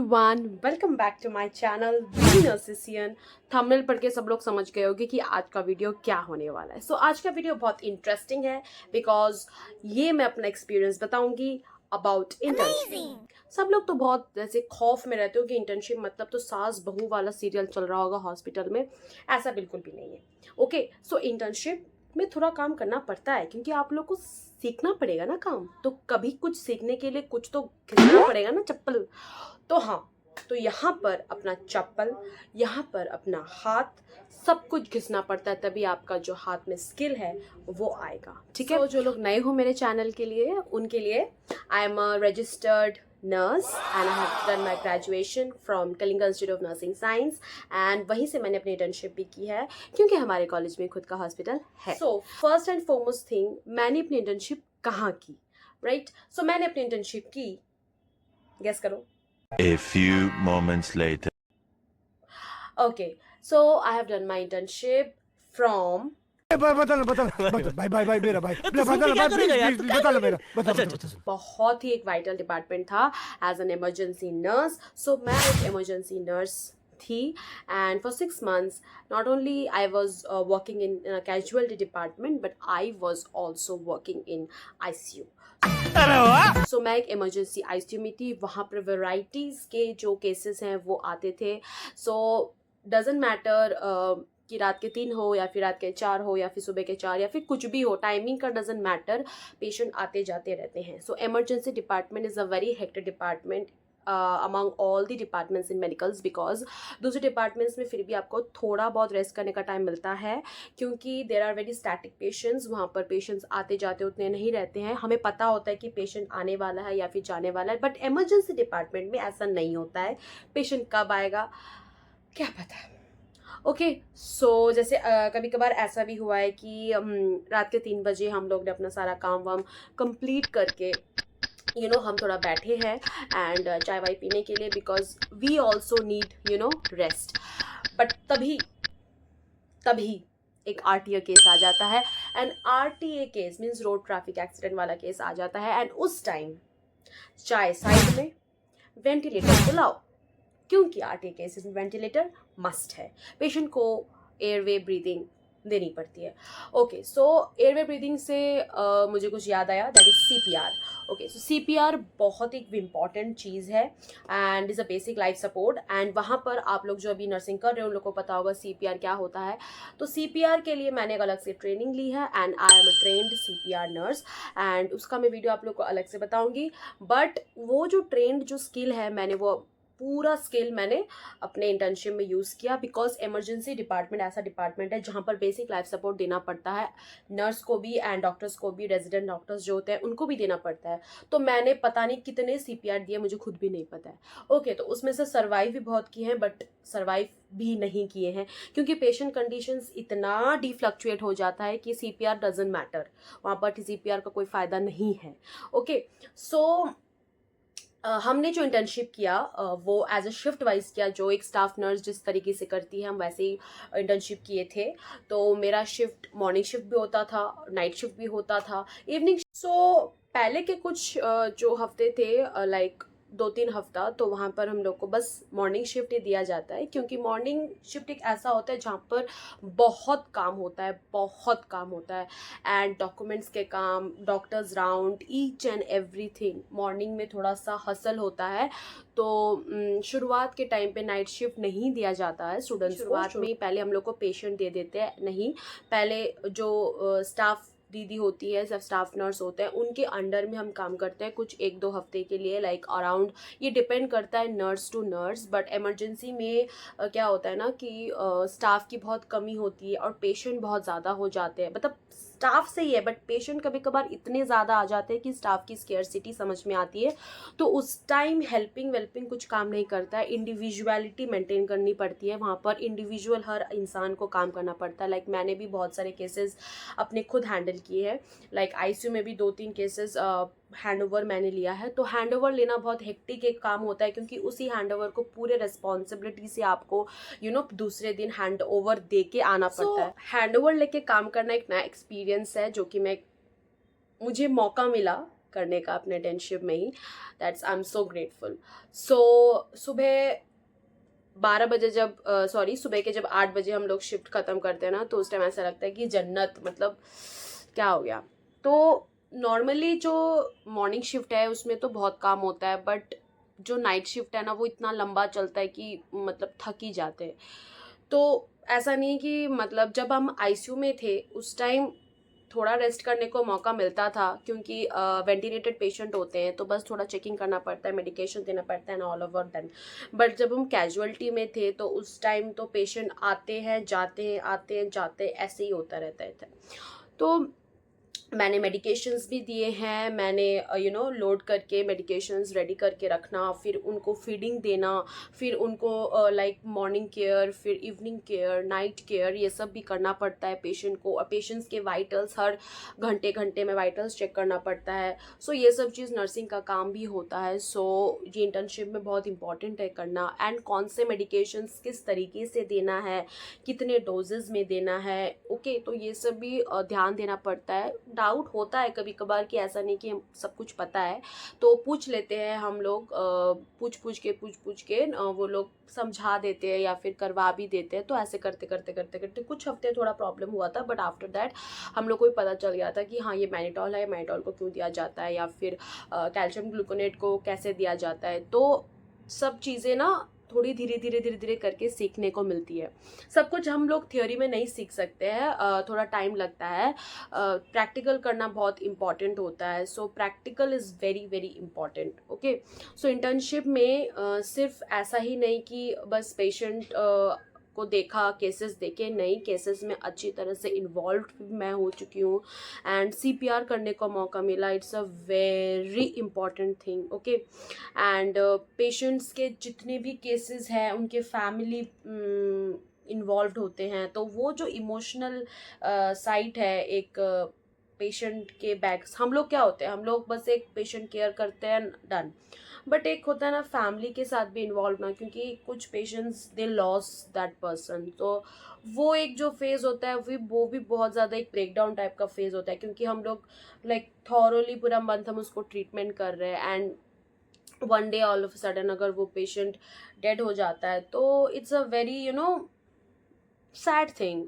Everyone, welcome back to my channel the नर्सिसियन। Thumbnail पढ़ के सब लोग समझ गए होंगे कि आज का वीडियो क्या होने वाला है। आज का वीडियो बहुत इंटरेस्टिंग है बिकॉज ये मैं अपना एक्सपीरियंस बताऊंगी अबाउट इंटर्नशिप। सब लोग तो बहुत जैसे खौफ में रहते हो कि इंटर्नशिप मतलब तो सास बहू वाला सीरियल चल रहा होगा हॉस्पिटल में। ऐसा बिल्कुल भी नहीं है। ओके, सो इंटर्नशिप में थोड़ा काम करना पड़ता है क्योंकि आप लोग को सीखना पड़ेगा ना काम। तो कभी कुछ सीखने के लिए कुछ तो घिसना पड़ेगा ना, चप्पल। तो हाँ, तो यहाँ पर अपना चप्पल, यहाँ पर अपना हाथ, सब कुछ घिसना पड़ता है, तभी आपका जो हाथ में स्किल है वो आएगा। ठीक है। जो लोग नए हो मेरे चैनल के लिए, उनके लिए I am a registered nurse and I have done my graduation from Kalinga institute of nursing science and वहीं से मैंने अपनी इंटर्नशिप भी की है क्योंकि हमारे कॉलेज में खुद का हॉस्पिटल है। So first and foremost thing, मैंने अपनी इंटर्नशिप कहाँ की, राइट? सो मैंने अपनी इंटर्नशिप की, गेस करो। A few moments later. Okay, so I have done my internship from भाई मेरा भाई बता बहुत ही एक वाइटल डिपार्टमेंट था एज एन इमरजेंसी नर्स। सो मैं एक इमरजेंसी नर्स थी and for 6 months not only I was working in a casualty department but I was also working in ICU. सो मैं एक इमरजेंसी ICU में थी। वहाँ पर वेराइटीज़ के जो केसेस हैं वो आते थे। सो डजेंट मैटर कि रात के 3 हो या फिर रात के 4 हो या फिर सुबह के 4 या फिर कुछ भी हो, टाइमिंग का डजेंट मैटर, पेशेंट आते जाते रहते हैं। So emergency department is a very hectic department among all the departments in medicals because दूसरे डिपार्टमेंट्स में फिर भी आपको थोड़ा बहुत रेस्ट करने का टाइम मिलता है क्योंकि there are very static patients. वहाँ पर पेशेंट्स आते जाते उतने नहीं रहते हैं। हमें पता होता है कि पेशेंट आने वाला है या फिर जाने वाला है, बट इमरजेंसी डिपार्टमेंट में ऐसा नहीं होता है। पेशेंट कब आएगा क्या पता। ओके, सो जैसे कभी कभार ऐसा भी हुआ है कि रात के 3 बजे हम लोग ने अपना सारा काम वाम कंप्लीट करके हम थोड़ा बैठे हैं एंड चाय वाय पीने के लिए because we also need rest. But तभी एक RTA केस आ जाता है and RTA case means road traffic accident वाला केस आ जाता है एंड उस टाइम चाय साइड में, वेंटिलेटर बुलाओ क्योंकि RTA केसेस में वेंटिलेटर मस्ट है। पेशेंट को एयरवे ब्रीदिंग देनी पड़ती है। ओके, सो एयरवे ब्रीदिंग से मुझे कुछ याद आया, that is CPR। Okay, so CPR बहुत एक इम्पॉर्टेंट चीज़ है and is a basic life support. And वहाँ पर आप लोग जो अभी नर्सिंग कर रहे हो उन लोगों को पता होगा CPR क्या होता है। तो CPR के लिए मैंने एक अलग से ट्रेनिंग ली है and I am a trend CPR nurse and उसका मैं वीडियो आप लोग को अलग से बताऊँगी। बट वो जो ट्रेंड जो स्किल है, मैंने वो पूरा स्किल मैंने अपने इंटर्नशिप में यूज़ किया बिकॉज इमरजेंसी डिपार्टमेंट ऐसा डिपार्टमेंट है जहाँ पर बेसिक लाइफ सपोर्ट देना पड़ता है। नर्स को भी एंड डॉक्टर्स को भी, रेजिडेंट डॉक्टर्स जो होते हैं उनको भी देना पड़ता है। तो मैंने पता नहीं कितने CPR दिए, मुझे खुद भी नहीं पता है। ओके, तो उसमें से सर्वाइव भी बहुत किए हैं बट सर्वाइव भी नहीं किए हैं क्योंकि पेशेंट कंडीशंस इतना डिफ्लक्चुएट हो जाता है कि CPR डजेंट मैटर, वहाँ पर CPR का कोई फ़ायदा नहीं है। ओके, सो हमने जो इंटर्नशिप किया वो एज अ शिफ्ट वाइज किया। जो एक स्टाफ नर्स जिस तरीके से करती है हम वैसे ही इंटर्नशिप किए थे। तो मेरा शिफ्ट मॉर्निंग शिफ्ट भी होता था, नाइट शिफ्ट भी होता था, इवनिंग। सो पहले के कुछ जो हफ्ते थे लाइक 2-3 हफ्ता, तो वहाँ पर हम लोग को बस मॉर्निंग शिफ्ट ही दिया जाता है क्योंकि मॉर्निंग शिफ्ट एक ऐसा होता है जहाँ पर बहुत काम होता है एंड डॉक्यूमेंट्स के काम, doctors round, each and everything. Morning में थोड़ा सा हसल होता है। तो शुरुआत के टाइम पे नाइट शिफ्ट नहीं दिया जाता है स्टूडेंट्स को। शुरुआत में पहले हम लोग को पेशेंट दे देते हैं, नहीं, पहले जो स्टाफ दीदी होती है, सब स्टाफ नर्स होते हैं, उनके अंडर में हम काम करते हैं कुछ 1-2 हफ्ते के लिए, लाइक अराउंड, ये डिपेंड करता है nurse to nurse. But emergency में क्या होता है ना कि स्टाफ की बहुत कमी होती है और पेशेंट बहुत ज़्यादा हो जाते हैं। मतलब स्टाफ से ही है बट पेशेंट कभी कभार इतने ज़्यादा आ जाते हैं कि स्टाफ की स्केर्सिटी समझ में आती है। तो उस टाइम हेल्पिंग वेल्पिंग कुछ काम नहीं करता है, इंडिविजुअलिटी मेंटेन करनी पड़ती है। वहाँ पर इंडिविजुअल हर इंसान को काम करना पड़ता है। लाइक मैंने भी बहुत सारे केसेस अपने खुद हैंडल किए हैं। लाइक ICU में भी 2-3 केसेस हैंडओवर मैंने लिया है। तो हैंडओवर लेना बहुत हेक्टिक एक काम होता है क्योंकि उसी हैंडओवर को पूरे रिस्पॉन्सिबिलिटी से आपको दूसरे दिन हैंडओवर दे के आना पड़ता है। हैंडओवर लेके काम करना एक नया एक्सपीरियंस है जो कि मुझे मौका मिला करने का अपने इंटर्नशिप में ही. That's I am so grateful. So सुबह 12 बजे सुबह के जब 8 बजे हम लोग शिफ्ट ख़त्म करते हैं ना, तो उस टाइम ऐसा लगता है कि जन्नत, मतलब क्या हो गया. तो नॉर्मली जो मॉर्निंग शिफ्ट है उसमें तो बहुत काम होता है, बट जो नाइट शिफ्ट है ना वो इतना लंबा चलता है कि मतलब थक ही जाते हैं. तो ऐसा नहीं है कि मतलब जब हम आईसीयू में थे उस टाइम थोड़ा रेस्ट करने को मौका मिलता था, क्योंकि वेंटिलेटेड पेशेंट होते हैं तो बस थोड़ा चेकिंग करना पड़ता है, मेडिकेशन देना पड़ता है, ऑल ओवर देन. बट जब हम कैजुअलिटी में थे तो उस टाइम तो पेशेंट आते हैं जाते हैं, आते हैं जाते हैं, ऐसे ही होता रहता है. तो मैंने मेडिकेशंस भी दिए हैं, मैंने लोड करके मेडिकेशंस रेडी करके रखना, फिर उनको फीडिंग देना, फिर उनको लाइक मॉर्निंग केयर, फिर इवनिंग केयर, नाइट केयर, ये सब भी करना पड़ता है पेशेंट को. और पेशेंट्स के वाइटल्स हर घंटे घंटे में वाइटल्स चेक करना पड़ता है. सो ये सब चीज़ नर्सिंग का काम भी होता है. सो ये इंटर्नशिप में बहुत इंपॉर्टेंट है करना. एंड कौन से मेडिकेशंस किस तरीके से देना है, कितने डोजेज़ में देना है, ओके, तो ये सब भी ध्यान देना पड़ता है. डाउट होता है कभी कभार कि ऐसा नहीं कि हम सब कुछ पता है, तो पूछ लेते हैं हम लोग, पूछ के वो लोग समझा देते हैं या फिर करवा भी देते हैं. तो ऐसे करते करते कुछ हफ्ते थोड़ा प्रॉब्लम हुआ था, बट आफ्टर दैट हम लोग को भी पता चल गया था कि हाँ ये मैनिटॉल है, मैनिटॉल को क्यों दिया जाता है, या फिर कैल्शियम ग्लूकोनेट को कैसे दिया जाता है. तो सब चीज़ें ना थोड़ी धीरे धीरे करके सीखने को मिलती है. सब कुछ हम लोग थियोरी में नहीं सीख सकते हैं, थोड़ा टाइम लगता है. प्रैक्टिकल करना बहुत इम्पॉर्टेंट होता है. सो practical is very very important. Okay, so internship में सिर्फ ऐसा ही नहीं कि बस पेशेंट को देखा, केसेस देखे, नहीं, केसेस में अच्छी तरह से इन्वॉल्व मैं हो चुकी हूँ. एंड सीपीआर करने का मौका मिला. It's a very important thing. Okay, and patients के जितने भी केसेस हैं उनके फैमिली इन्वॉल्व होते हैं, तो वो जो इमोशनल साइट है एक पेशेंट के बैक्स, हम लोग क्या होते हैं, हम लोग बस एक पेशेंट केयर करते हैं, डन. बट एक होता है ना फैमिली के साथ भी इन्वॉल्व ना, क्योंकि कुछ patients they loss that person. तो वो एक जो फेज़ होता है वो भी बहुत ज़्यादा एक ब्रेकडाउन टाइप का फेज़ होता है, क्योंकि हम लोग लाइक थॉरोली पूरा मंथ हम उसको ट्रीटमेंट कर रहे हैं, and one day all of sudden अगर वो पेशेंट डेड हो जाता है तो it's a very sad thing,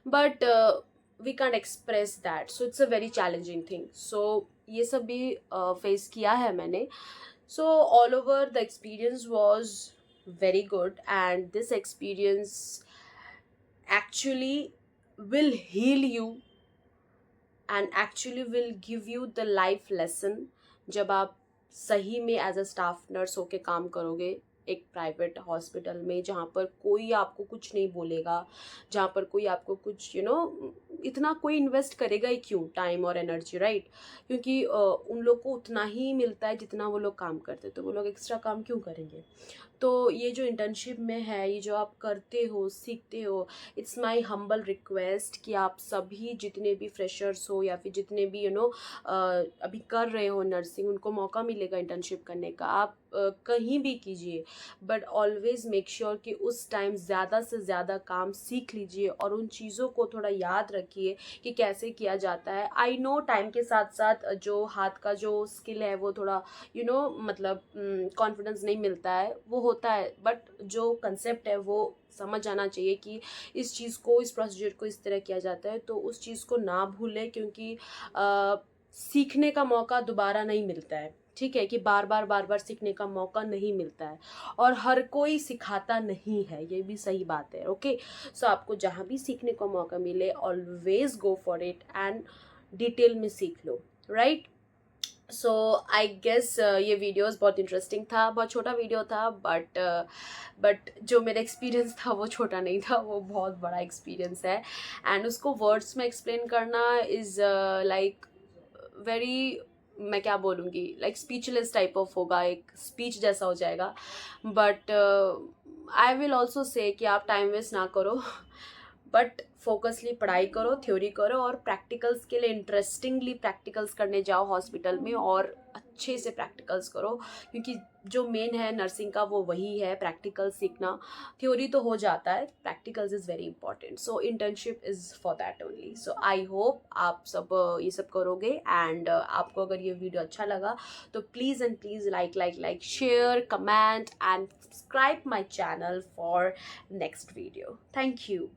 but we can't express that, so it's a very challenging thing. So ये सब भी face किया है मैंने. So all over the experience was very good, and this experience actually will heal you and actually will give you the life lesson जब आप सही में एज अ स्टाफ नर्स होके काम करोगे एक प्राइवेट हॉस्पिटल में, जहाँ पर कोई आपको कुछ नहीं बोलेगा, जहाँ पर कोई आपको कुछ इतना कोई इन्वेस्ट करेगा ही क्यों, टाइम और एनर्जी, राइट? क्योंकि उन लोग को उतना ही मिलता है जितना वो लोग काम करते, तो वो लोग एक्स्ट्रा काम क्यों करेंगे? तो ये जो इंटर्नशिप में है, ये जो आप करते हो, सीखते हो, इट्स माय हम्बल रिक्वेस्ट कि आप सभी जितने भी फ्रेशर्स हो या फिर जितने भी अभी कर रहे हो नर्सिंग, उनको मौका मिलेगा इंटर्नशिप करने का. आप कहीं भी कीजिए, बट ऑलवेज़ मेक श्योर कि उस टाइम ज़्यादा से ज़्यादा काम सीख लीजिए और उन चीज़ों को थोड़ा याद रखिए कि कैसे किया जाता है. आई नो टाइम के साथ साथ जो हाथ का जो स्किल है वो थोड़ा मतलब कॉन्फिडेंस नहीं मिलता है, वो होता है, बट जो कंसेप्ट है वो समझ आना चाहिए कि इस चीज़ को, इस प्रोसीजर को इस तरह किया जाता है. तो उस चीज़ को ना भूलें, क्योंकि सीखने का मौका दोबारा नहीं मिलता है. ठीक है कि बार बार सीखने का मौका नहीं मिलता है, और हर कोई सिखाता नहीं है, ये भी सही बात है. ओके, सो आपको जहाँ भी सीखने का मौका मिले, always go for it and detail में सीख लो, राइट? सो आई गेस ये वीडियोस बहुत इंटरेस्टिंग था, बहुत छोटा वीडियो था, बट जो मेरा एक्सपीरियंस था वो छोटा नहीं था, वो बहुत बड़ा एक्सपीरियंस है. एंड उसको वर्ड्स में एक्सप्लेन करना इज़ लाइक वेरी, मैं क्या बोलूँगी, लाइक स्पीचलेस टाइप ऑफ होगा, एक स्पीच जैसा हो जाएगा. But I will also say कि आप टाइम वेस्ट ना करो, बट फोकसली पढ़ाई करो, थ्योरी करो, और प्रैक्टिकल्स के लिए इंटरेस्टिंगली प्रैक्टिकल्स करने जाओ हॉस्पिटल में, और अच्छे से प्रैक्टिकल्स करो, क्योंकि जो मेन है नर्सिंग का वो वही है, प्रैक्टिकल सीखना। थ्योरी तो हो जाता है, practicals is very important, so internship is for that only. So I hope आप सब ये सब करोगे। एंड आपको अगर ये वीडियो अच्छा लगा तो please and please like share, comment and subscribe my channel for next video. Thank you.